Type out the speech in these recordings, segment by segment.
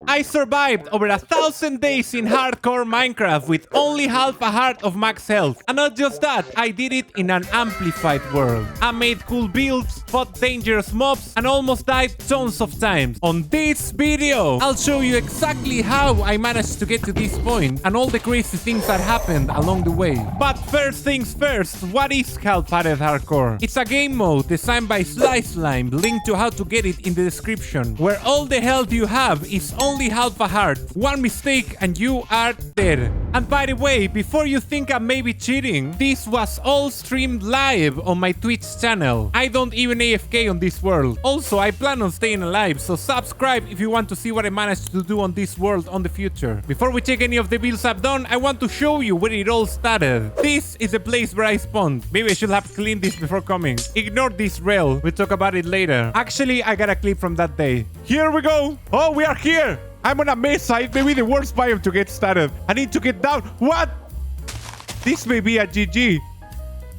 I survived over 1,000 days in hardcore Minecraft with only half a heart of max health. And not just that, I did it in an amplified world. I made cool builds, fought dangerous mobs, and almost died tons of times. On this video, I'll show you exactly how I managed to get to this point and all the crazy things that happened along the way. But first things first, what is half-hearted hardcore? It's a game mode designed by Slice Lime, linked to how to get it in the description, where all the health you have is only half a heart. One mistake and you are dead. And by the way, before you think I may be cheating, this was all streamed live on my Twitch channel. I don't even AFK on this world. Also, I plan on staying alive, so subscribe if you want to see what I managed to do on this world on the future. Before we check any of the builds I've done, I want to show you where it all started. This is the place where I spawned. Maybe I should have cleaned this before coming. Ignore this rail, we'll talk about it later. Actually, I got a clip from that day. Here we go! Oh, we are here! I'm on a mesa, it may be the worst biome to get started. I need to get down. What? This may be a GG.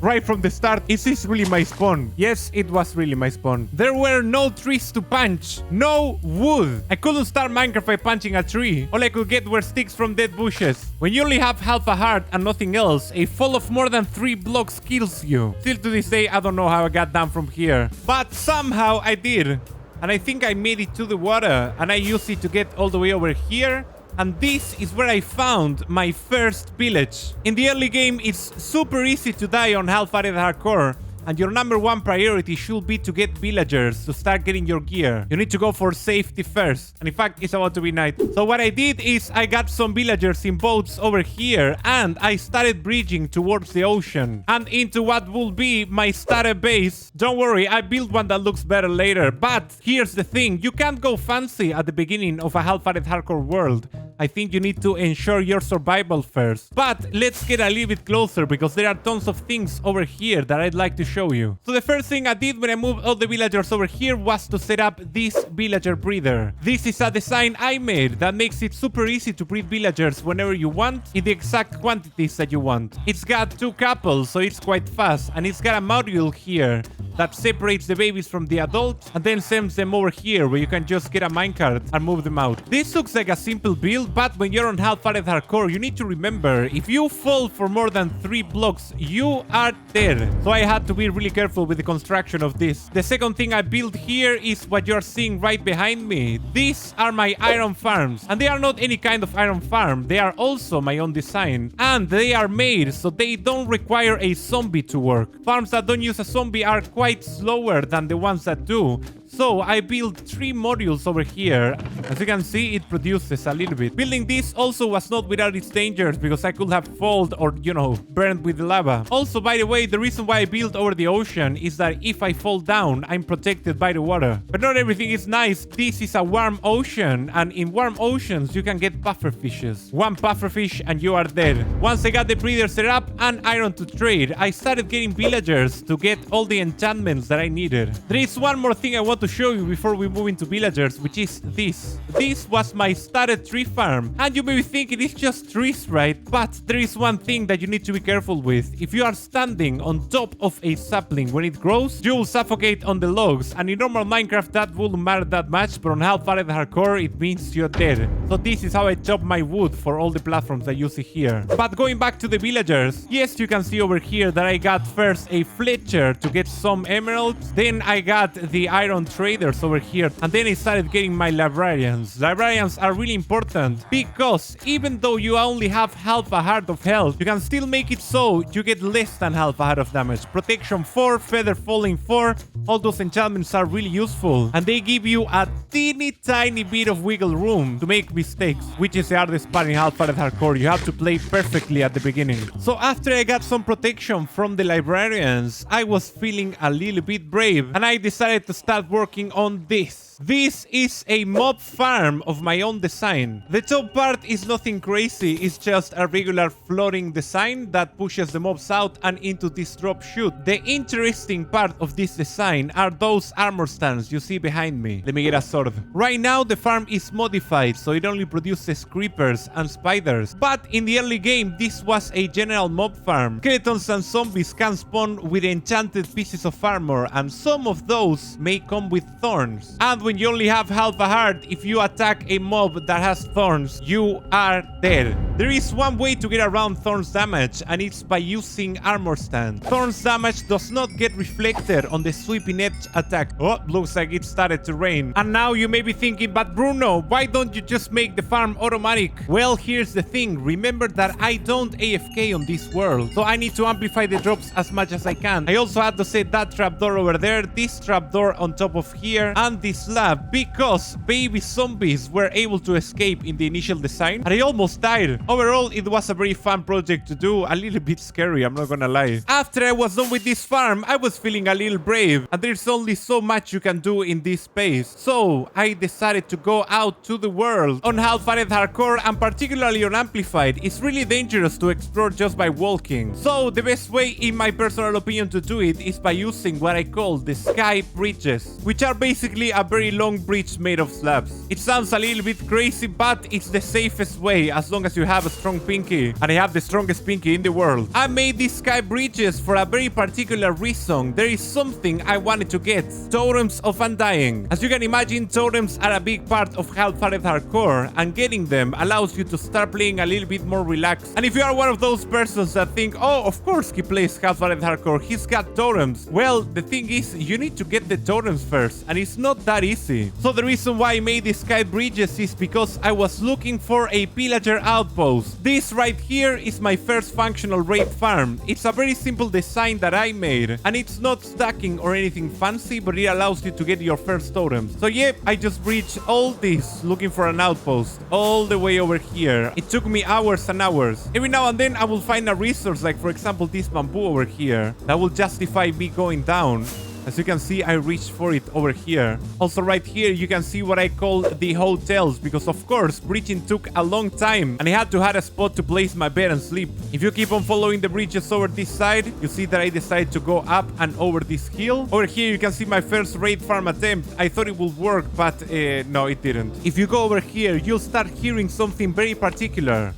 Right from the start, is this really my spawn? Yes, it was really my spawn. There were no trees to punch. No wood. I couldn't start Minecraft by punching a tree. All I could get were sticks from dead bushes. When you only have half a heart and nothing else, a fall of more than 3 blocks kills you. Still to this day, I don't know how I got down from here. But somehow I did. And I think I made it to the water. And I used it to get all the way over here. And this is where I found my first village. In the early game, it's super easy to die on half-hearted hardcore. And your number one priority should be to get villagers to start getting your gear. You need to go for safety first. And in fact, it's about to be night. So what I did is I got some villagers in boats over here. And I started bridging towards the ocean. And into what will be my starter base. Don't worry, I built one that looks better later. But here's the thing. You can't go fancy at the beginning of a half-hearted hardcore world. I think you need to ensure your survival first. But let's get a little bit closer because there are tons of things over here that I'd like to show you. So the first thing I did when I moved all the villagers over here was to set up this villager breeder. This is a design I made that makes it super easy to breed villagers whenever you want in the exact quantities that you want. It's got 2 couples, so it's quite fast, and it's got a module here that separates the babies from the adults and then sends them over here where you can just get a minecart and move them out. This looks like a simple build, but when you're on half-hearted hardcore, you need to remember, if you fall for more than 3 blocks, you are dead. So I had to be really careful with the construction of this. The second thing I built here is what you're seeing right behind me. These are my iron farms, and they are not any kind of iron farm. They are also my own design, and they are made so they don't require a zombie to work. Farms that don't use a zombie are quite slower than the ones that do. So I built 3 modules over here. As you can see, it produces a little bit. Building this also was not without its dangers because I could have fallen or, you know, burned with the lava. Also, by the way, the reason why I built over the ocean is that if I fall down, I'm protected by the water. But not everything is nice. This is a warm ocean, and in warm oceans, you can get puffer fishes. 1 puffer fish and you are dead. Once I got the breeder set up and iron to trade, I started getting villagers to get all the enchantments that I needed. There is one more thing I want to show you before we move into villagers, which is this. This was my started tree farm, and you may be thinking it's just trees, right? But there is one thing that you need to be careful with. If you are standing on top of a sapling when it grows, you will suffocate on the logs, and in normal Minecraft that wouldn't matter that much, but on half-hearted hardcore it means you're dead. So this is how I chop my wood for all the platforms that you see here. But going back to the villagers, yes, you can see over here that I got first a Fletcher to get some emeralds, then I got the iron traders over here, and then I started getting my librarians. Librarians are really important because even though you only have half a heart of health, you can still make it so you get less than half a heart of damage. Protection 4, feather falling 4, all those enchantments are really useful, and they give you a teeny tiny bit of wiggle room to make mistakes, which is the hardest part in half-hearted hardcore. You have to play perfectly at the beginning. So after I got some protection from the librarians, I was feeling a little bit brave, and I decided to start working on this. This is a mob farm of my own design. The top part is nothing crazy, it's just a regular floating design that pushes the mobs out and into this drop chute. The interesting part of this design are those armor stands you see behind me. Let me get a sword. Right now the farm is modified, so it only produces creepers and spiders. But in the early game, this was a general mob farm. Skeletons and zombies can spawn with enchanted pieces of armor, and some of those may come with thorns. And when you only have half a heart, if you attack a mob that has thorns, you are dead. There is one way to get around thorns damage, and it's by using armor stand. Thorns damage does not get reflected on the sweeping edge attack. Oh, looks like it started to rain. And now you may be thinking, but Bruno, why don't you just make the farm automatic? Well, here's the thing. Remember that I don't AFK on this world, so I need to amplify the drops as much as I can. I also had to set that trapdoor over there, this trapdoor on top of here, and this slab, because baby zombies were able to escape in the initial design, and I almost died. Overall, it was a very fun project to do, a little bit scary, I'm not gonna lie. After I was done with this farm, I was feeling a little brave, and there's only so much you can do in this space. So I decided to go out to the world. On half-fired hardcore, and particularly on amplified, it's really dangerous to explore just by walking. So the best way, in my personal opinion, to do it is by using what I call the sky bridges, which are basically a very long bridge made of slabs. It sounds a little bit crazy, but it's the safest way as long as you have a strong pinky, and I have the strongest pinky in the world. I made these sky bridges for a very particular reason. There is something I wanted to get: totems of undying. As you can imagine, totems are a big part of half-fired hardcore, and getting them allows you to start playing a little bit more relaxed. And if you are one of those persons that think, oh, of course he plays half-fired hardcore, he's got totems. Well, the thing is, you need to get the totems first, and it's not that easy. So the reason why I made these sky bridges is because I was looking for a pillager outpost. This right here is my first functional raid farm. It's a very simple design that I made, and it's not stacking or anything fancy, but it allows you to get your first totems. So yeah, I just reached all this looking for an outpost all the way over here. It took me hours and hours. Every now and then I will find a resource, like for example this bamboo over here, that will justify me going down. As you can see, I reached for it over here. Also right here, you can see what I call the hotels, because of course, bridging took a long time, and I had to have a spot to place my bed and sleep. If you keep on following the bridges over this side, you see that I decided to go up and over this hill. Over here, you can see my first raid farm attempt. I thought it would work, but no, it didn't. If you go over here, you'll start hearing something very particular.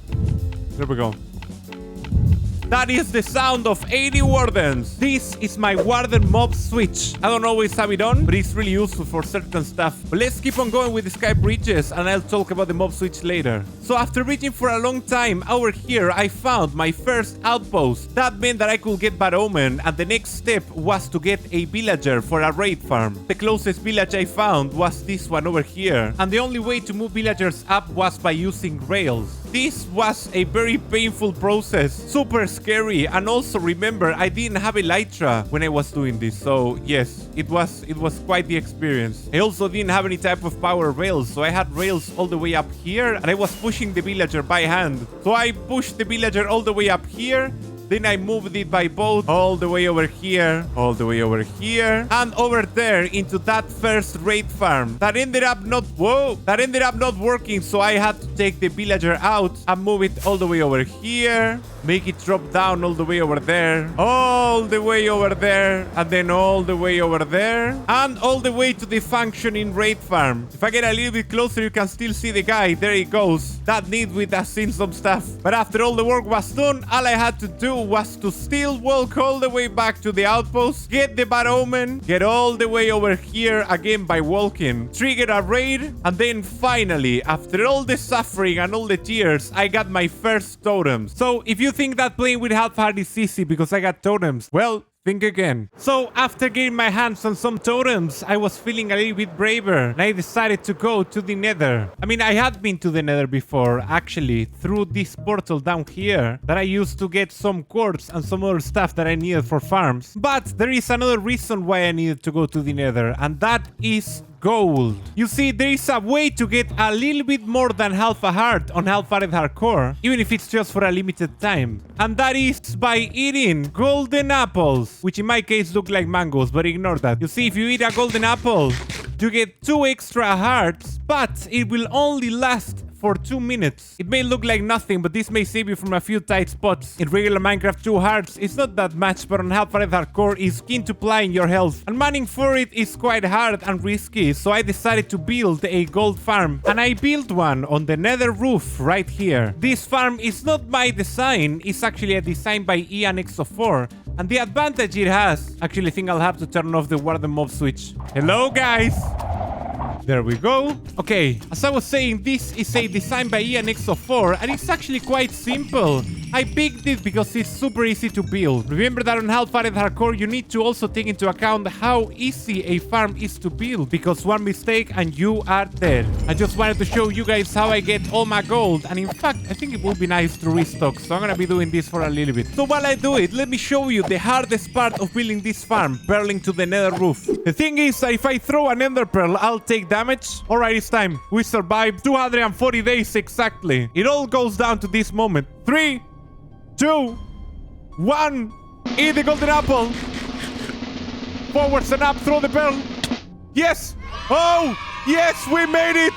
There we go. That is the sound of 80 wardens. This is my Warden Mob Switch. I don't always have it on, but it's really useful for certain stuff. But let's keep on going with the sky bridges, and I'll talk about the Mob Switch later. So after reaching for a long time, over here I found my first outpost. That meant that I could get Bad Omen, and the next step was to get a villager for a raid farm. The closest village I found was this one over here, and the only way to move villagers up was by using rails. This was a very painful process, super scary, and also remember, I didn't have Elytra when I was doing this, so yes, it was quite the experience. I also didn't have any type of power rails, so I had rails all the way up here, and I was pushing the villager by hand. So I pushed the villager all the way up here, then I moved it by boat all the way over here, all the way over here, and over there into that first raid farm. That ended up not working, so I had to take the villager out and move it all the way over here, make it drop down all the way over there, all the way over there, and then all the way over there, and all the way to the functioning raid farm. If I get a little bit closer, you can still see the guy. There he goes. That nitwit has seen some stuff. But after all the work was done, all I had to do was to still walk all the way back to the outpost, get the Bad Omen, get all the way over here again by walking, trigger a raid, and then finally, after all the suffering and all the tears, I got my first totems. So if you think that playing with half-hard is easy because I got totems, well, think again. So after getting my hands on some totems, I was feeling a little bit braver, and I decided to go to the nether. I mean, I had been to the nether before, actually, through this portal down here that I used to get some quartz and some other stuff that I needed for farms. But there is another reason why I needed to go to the nether, and that is gold. You see, there is a way to get a little bit more than half a heart on half-fired hardcore, even if it's just for a limited time. And that is by eating golden apples, which in my case look like mangoes, but ignore that. You see, if you eat a golden apple, you get 2 extra hearts, but it will only last for 2 minutes. It may look like nothing, but this may save you from a few tight spots. In regular Minecraft, 2 hearts is not that much, but on half-fired hardcore is keen to plying your health. And mining for it is quite hard and risky, so I decided to build a gold farm. And I built one on the nether roof right here. This farm is not my design, it's actually a design by Ian X04. And the advantage it has, actually I think I'll have to turn off the Warden Mob Switch. Hello guys! There we go. Okay, as I was saying, this is a design by ENX04, and it's actually quite simple. I picked it because it's super easy to build. Remember that on Half-Hearted Hardcore, you need to also take into account how easy a farm is to build, because one mistake and you are dead. I just wanted to show you guys how I get all my gold, and in fact, I think it would be nice to restock, so I'm gonna be doing this for a little bit. So while I do it, let me show you the hardest part of building this farm, perling to the nether roof. The thing is that if I throw an ender pearl, I'll take damage. Alright, it's time. We survived 240 days exactly. It all goes down to this moment. 3, 2, 1. Eat the golden apple. Forwards and up, throw the pearl. Yes! Oh! Yes, we made it!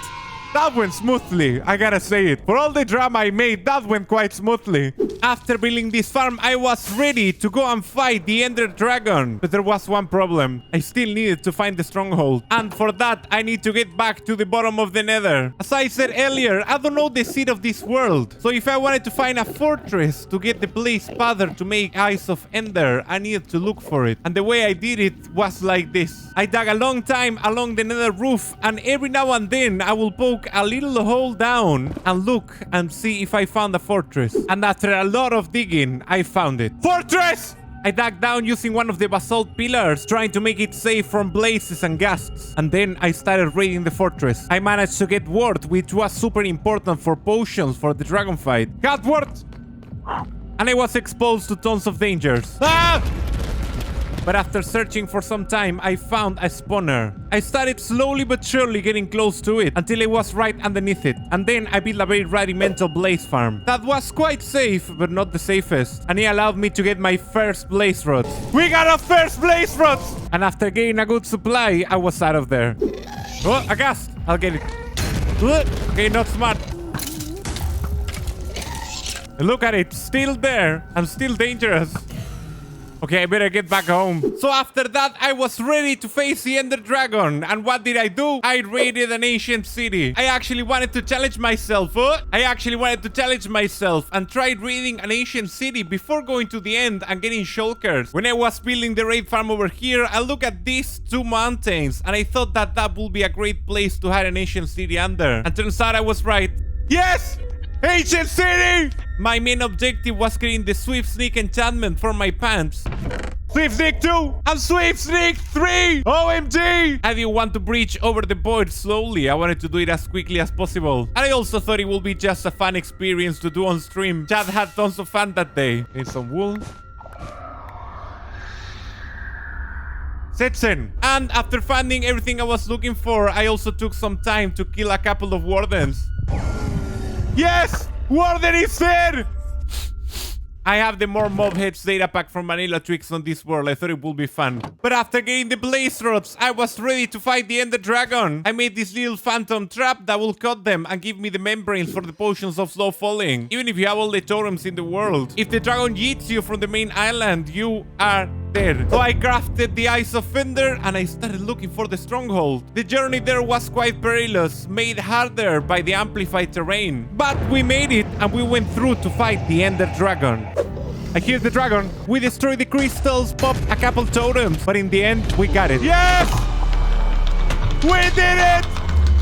That went smoothly, I gotta say it. For all the drama I made, that went quite smoothly. After building this farm, I was ready to go and fight the Ender Dragon. But there was one problem. I still needed to find the Stronghold. And for that, I need to get back to the bottom of the Nether. As I said earlier, I don't know the seed of this world. So if I wanted to find a fortress to get the Blaze Father to make Eyes of Ender, I needed to look for it. And the way I did it was like this. I dug a long time along the Nether roof, and every now and then I will poke a little hole down and look and see if I found a fortress. And after a lot of digging, I found it. Fortress! I dug down using one of the basalt pillars, trying to make it safe from blazes and ghasts. And then I started raiding the fortress. I managed to get ward, which was super important for potions for the dragon fight. Got ward! And I was exposed to tons of dangers. Ah! But after searching for some time, I found a spawner. I started slowly but surely getting close to it until I was right underneath it. And then I built a very rudimental blaze farm. That was quite safe, but not the safest. And it allowed me to get my first blaze rods. We got our first blaze rods! And after getting a good supply, I was out of there. Oh, a ghast! I'll get it. Okay, not smart. Look at it, still there. I'm still dangerous. Okay, I better get back home. So after that, I was ready to face the Ender Dragon. And what did I do? I raided an ancient city. I actually wanted to challenge myself. And tried raiding an ancient city before going to the end and getting shulkers. When I was building the raid farm over here, I looked at these two mountains and I thought that that would be a great place to hide an ancient city under. And turns out I was right. Yes! Ancient city! My main objective was getting the Swift Sneak enchantment for my pants. Swift Sneak 2 and Swift Sneak 3! OMG! I didn't want to breach over the void slowly. I wanted to do it as quickly as possible. And I also thought it would be just a fun experience to do on stream. Chad had tons of fun that day. Need some wool. Setsen. And after finding everything I was looking for, I also took some time to kill a couple of wardens. Yes! Warden is there! I have the more mob heads data pack from Vanilla Tricks on this world. I thought it would be fun. But after getting the blaze rods, I was ready to fight the Ender Dragon. I made this little phantom trap that will cut them and give me the membranes for the potions of slow falling. Even if you have all the totems in the world. If the dragon yeets you from the main island, you are dead. So I crafted the Eyes of Ender and I started looking for the Stronghold. The journey there was quite perilous, made harder by the amplified terrain. But we made it and we went through to fight the Ender Dragon. I hear the dragon. We destroyed the crystals, popped a couple totems, but in the end, we got it. Yes! We did it!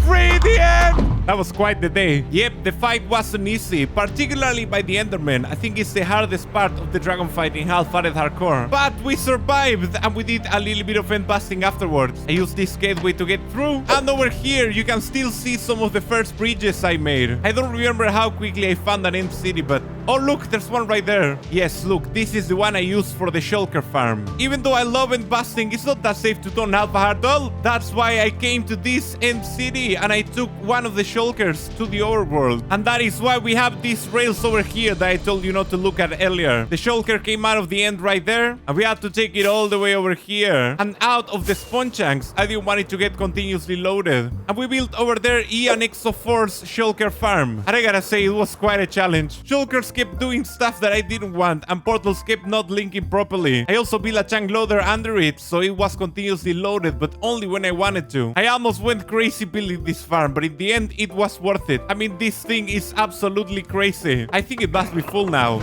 Free the end! That was quite the day. Yep, the fight wasn't easy, particularly by the Enderman. I think it's the hardest part of the dragon fight in Half-Hearted Hardcore. But we survived, and we did a little bit of end busting afterwards. I used this gateway to get through, and over here, you can still see some of the first bridges I made. I don't remember how quickly I found an end city, but... Oh, look, there's one right there. Yes, look, this is the one I used for the Shulker Farm. Even though I love end busting, it's not that safe to turn Half-Hard. Well, that's why I came to this end city, and I took one of the Shulkers to the overworld. And that is why we have these rails over here that I told you not to look at earlier. The Shulker came out of the end right there, and we had to take it all the way over here. And out of the spawn chunks, I didn't want it to get continuously loaded. And we built over there ENX04's Shulker Farm. And I gotta say, it was quite a challenge. Shulkers kept doing stuff that I didn't want, and portals kept not linking properly. I also built a chunk loader under it, so it was continuously loaded, but only when I wanted to. I almost went crazy building this farm, but in the end, it was worth it. I mean, this thing is absolutely crazy. I think it must be full now.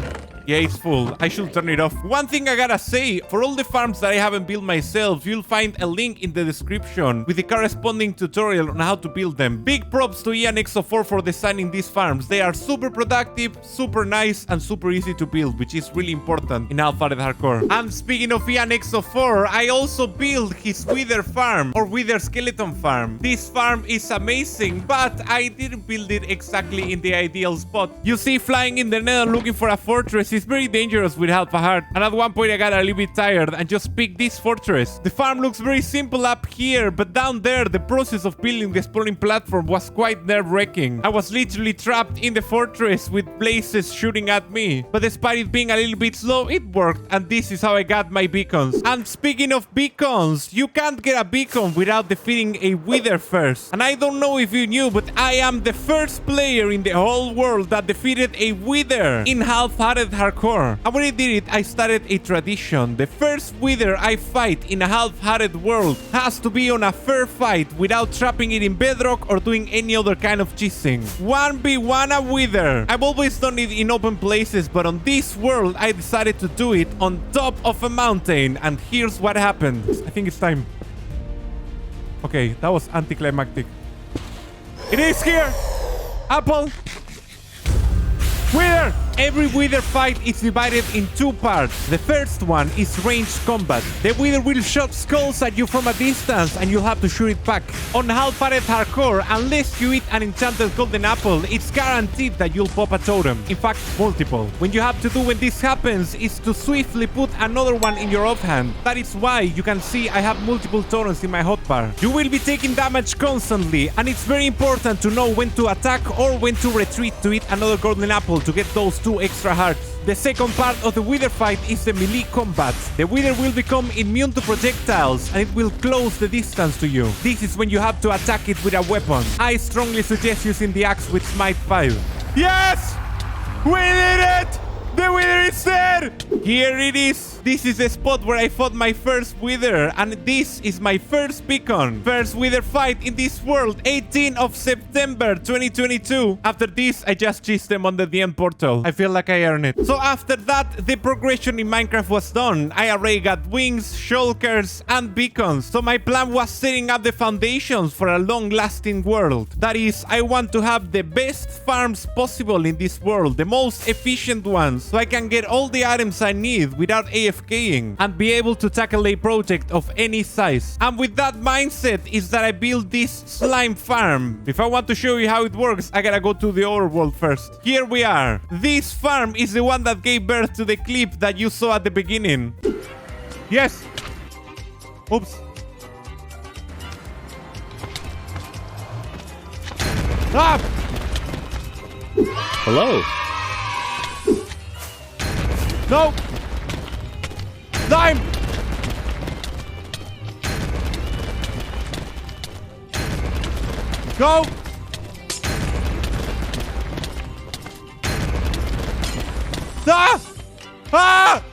Yeah, it's full. I should turn it off. One thing I gotta say, for all the farms that I haven't built myself, you'll find a link in the description with the corresponding tutorial on how to build them. Big props to Ian XO4 for designing these farms. They are super productive, super nice, and super easy to build, which is really important in Alpha Red Hardcore. And speaking of Ian XO4, I also built his Wither farm, or Wither skeleton farm. This farm is amazing, but I didn't build it exactly in the ideal spot. You see, flying in the nether looking for a fortress is very dangerous with Alpha Hard, and at one point I got a little bit tired and just picked this fortress. The farm looks very simple up here, but down there the process of building the spawning platform was quite nerve-wracking. I was literally trapped in the fortress with blazes shooting at me, but despite it being a little bit slow, it worked, and this is how I got my beacons. And speaking of beacons, you can't get a beacon without defeating a Wither first. And I don't know if you knew, but I am the first player in the whole world that defeated a Wither in half-hearted hardcore. And when I did it, I started a tradition. The first Wither I fight in a half-hearted world has to be on a fair fight without trapping it in bedrock or doing any other kind of cheesing. 1v1 a Wither. I've always done it in open places, but on this world I decided to do it on top of a mountain, and here's what happened. I think it's time. Okay, that was anticlimactic. It is here! Apple! Wither! Every Wither fight is divided in two parts. The first one is ranged combat. The Wither will shoot skulls at you from a distance and you'll have to shoot it back. On half-hearted hardcore, unless you eat an enchanted golden apple, it's guaranteed that you'll pop a totem. In fact, multiple. What you have to do when this happens is to swiftly put another one in your offhand. That is why you can see I have multiple totems in my hotbar. You will be taking damage constantly, and it's very important to know when to attack or when to retreat to eat another golden apple to get those 2 extra hearts. The second part of the Wither fight is the melee combat. The Wither will become immune to projectiles and it will close the distance to you. This is when you have to attack it with a weapon. I strongly suggest using the axe with Smite 5. Yes! We did it! The Wither is there! Here it is. This is the spot where I fought my first Wither, and this is my first beacon. First Wither fight in this world, 18th of September 2022. After this, I just cheesed them under the end portal. I feel like I earned it. So after that, the progression in Minecraft was done. I already got wings, shulkers, and beacons. So my plan was setting up the foundations for a long-lasting world. That is, I want to have the best farms possible in this world, the most efficient ones, so I can get all the items I need without AFKing and be able to tackle a project of any size. And with that mindset is that I built this slime farm. If I want to show you how it works, I gotta go to the overworld first. Here we are. This farm is the one that gave birth to the clip that you saw at the beginning. Yes. Oops. Ah! Hello. No! Slime! Go! Ah! Ah!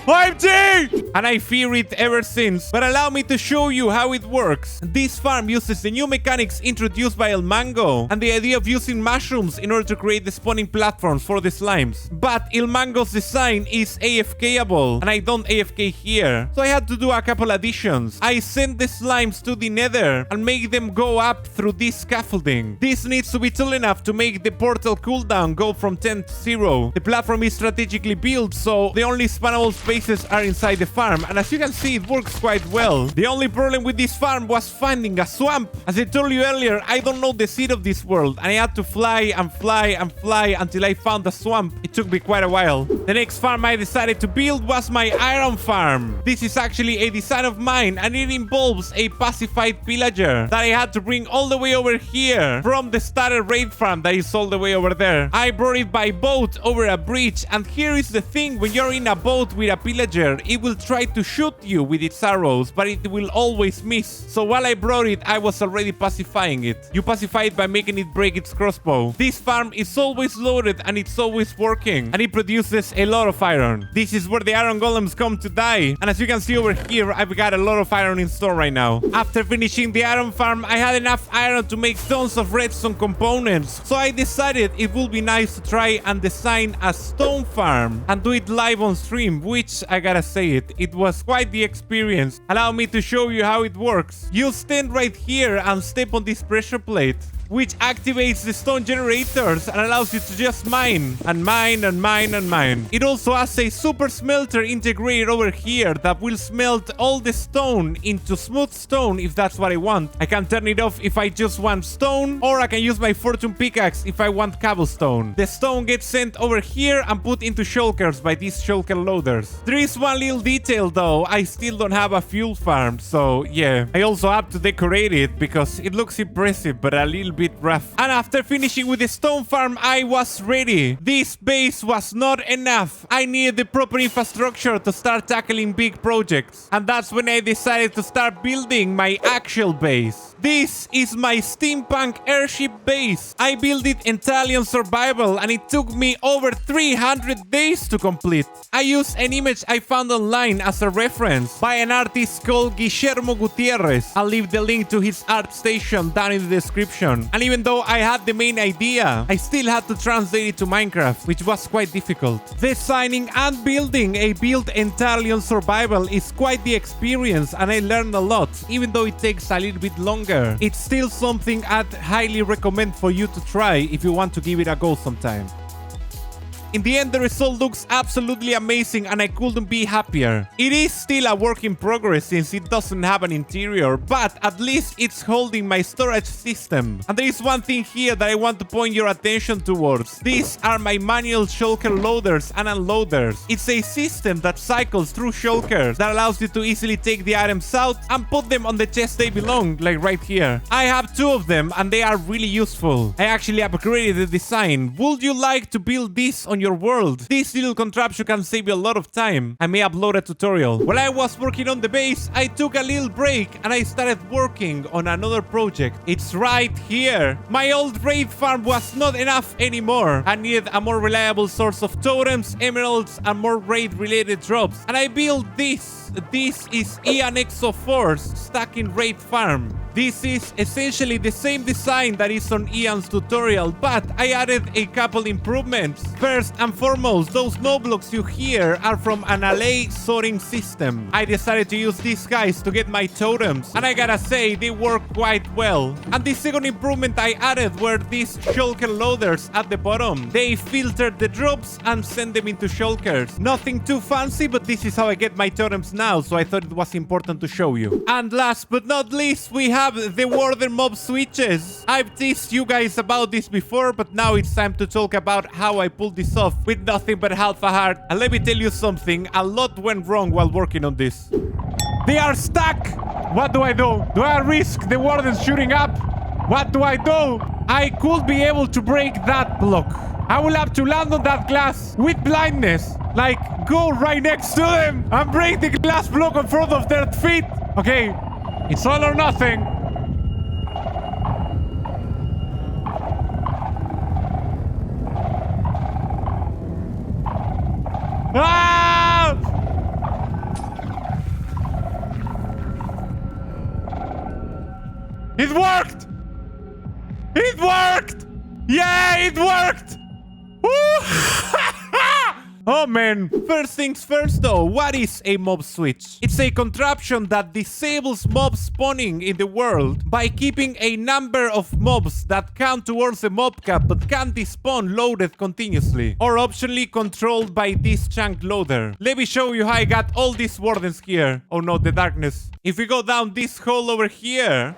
OMG! And I fear it ever since. But allow me to show you how it works. This farm uses the new mechanics introduced by El Mango and the idea of using mushrooms in order to create the spawning platforms for the slimes. But El Mango's design is AFKable, and I don't AFK here. So I had to do a couple additions. I sent the slimes to the nether and make them go up through this scaffolding. This needs to be tall enough to make the portal cooldown go from 10 to 0. The platform is strategically built, so the only spawnable spaces are inside the farm, and as you can see, it works quite well. The only problem with this farm was finding a swamp. As I told you earlier, I don't know the seed of this world, and I had to fly and fly and fly until I found a swamp. It took me quite a while. The next farm I decided to build was my iron farm. This is actually a design of mine, and it involves a pacified pillager that I had to bring all the way over here from the starter raid farm that is all the way over there. I brought it by boat over a bridge, and here is the thing: when you're in a boat with a pillager, it will try to shoot you with its arrows, but it will always miss. So while I brought it, I was already pacifying it. You pacify it by making it break its crossbow. This farm is always loaded and it's always working, and it produces a lot of iron. This is where the iron golems come to die, and as you can see over here, I've got a lot of iron in store right now. After finishing the iron farm, I had enough iron to make tons of redstone components, so I decided it would be nice to try and design a stone farm and do it live on stream, which I gotta say it was quite the experience. Allow me to show you how it works. You stand right here and step on this pressure plate, which activates the stone generators and allows you to just mine and mine and mine and mine. It also has a super smelter integrated over here that will smelt all the stone into smooth stone if that's what I want. I can turn it off if I just want stone, or I can use my fortune pickaxe if I want cobblestone. The stone gets sent over here and put into shulkers by these shulker loaders. There is one little detail though, I still don't have a fuel farm, so yeah. I also have to decorate it because it looks impressive but a little bit rough. And after finishing with the stone farm, I was ready. This base was not enough. I needed the proper infrastructure to start tackling big projects. And that's when I decided to start building my actual base. This is my steampunk airship base. I built it entirely on survival and it took me over 300 days to complete. I used an image I found online as a reference by an artist called Guillermo Gutierrez. I'll leave the link to his art station down in the description. And even though I had the main idea, I still had to translate it to Minecraft, which was quite difficult. Designing and building a build entirely on survival is quite the experience, and I learned a lot, even though it takes a little bit longer. It's still something I'd highly recommend for you to try if you want to give it a go sometime. In the end, the result looks absolutely amazing and I couldn't be happier. It is still a work in progress since it doesn't have an interior, but at least it's holding my storage system. And there is one thing here that I want to point your attention towards. These are my manual shulker loaders and unloaders. It's a system that cycles through shulkers that allows you to easily take the items out and put them on the chest they belong, like right here. I have 2 of them and they are really useful. I actually upgraded the design. Would you like to build this on your world? This little contraption can save you a lot of time. I may upload a tutorial. While I was working on the base, I took a little break and I started working on another project. It's right here. My old raid farm was not enough anymore. I needed a more reliable source of totems, emeralds, and more raid related drops. And I built this. This is Ian Exo4's stacking raid farm. This is essentially the same design that is on Ian's tutorial, but I added a couple improvements. First and foremost, those no blocks you hear are from an alley sorting system. I decided to use these guys to get my totems, and I gotta say, they work quite well. And the second improvement I added were these shulker loaders at the bottom. They filtered the drops and send them into shulkers. Nothing too fancy, but this is how I get my totems now, so I thought it was important to show you. And last but not least, we have the Warden Mob Switches. I've teased you guys about this before, but now it's time to talk about how I pulled this off with nothing but half a heart. And let me tell you something, a lot went wrong while working on this. They are stuck! What do I do? Do I risk the Warden shooting up? What do I do? I could be able to break that block. I will have to land on that glass with blindness. Like, go right next to them and break the glass block in front of their feet. Okay, it's all or nothing. Ah! It worked! It worked! Yeah, it worked! Oh man. First things first though, what is a mob switch? It's a contraption that disables mob spawning in the world by keeping a number of mobs that count towards the mob cap but can't despawn loaded continuously, or optionally controlled by this chunk loader. Let me show you how I got all these wardens here. Oh no, the darkness. If we go down this hole over here,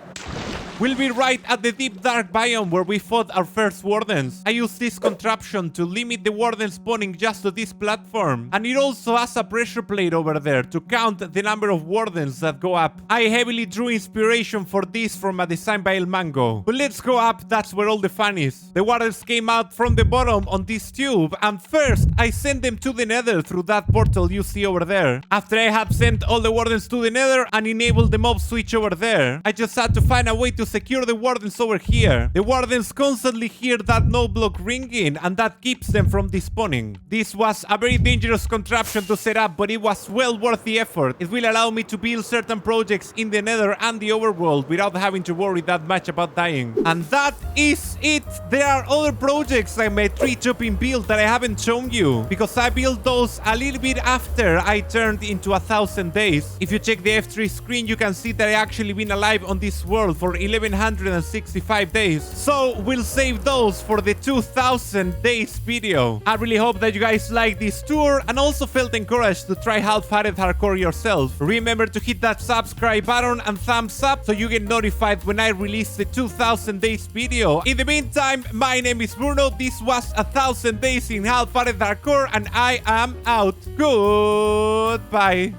will be right at the deep dark biome where we fought our first wardens. I used this contraption to limit the warden spawning just to this platform, and it also has a pressure plate over there to count the number of wardens that go up. I heavily drew inspiration for this from a design by El Mango. But let's go up, that's where all the fun is. The wardens came out from the bottom on this tube, and first I sent them to the nether through that portal you see over there. After I had sent all the wardens to the nether and enabled the mob switch over there, I just had to find a way to secure the wardens over here. The wardens constantly hear that no block ringing, and that keeps them from despawning. This was a very dangerous contraption to set up, but it was well worth the effort. It will allow me to build certain projects in the nether and the overworld without having to worry that much about dying. And that is it. There are other projects like my tree chopping build that I haven't shown you, because I built those a little bit after I turned into 1,000 days. If you check the F3 screen, you can see that I actually been alive on this world for 1165 days. So we'll save those for the 2,000 days video. I really hope that you guys like this tour and also felt encouraged to try half-hearted hardcore yourself. Remember to hit that subscribe button and thumbs up so you get notified when I release the 2,000 days video. In the meantime, my name is Bruno. This was 1,000 days in half-hearted hardcore, and I am out. Goodbye.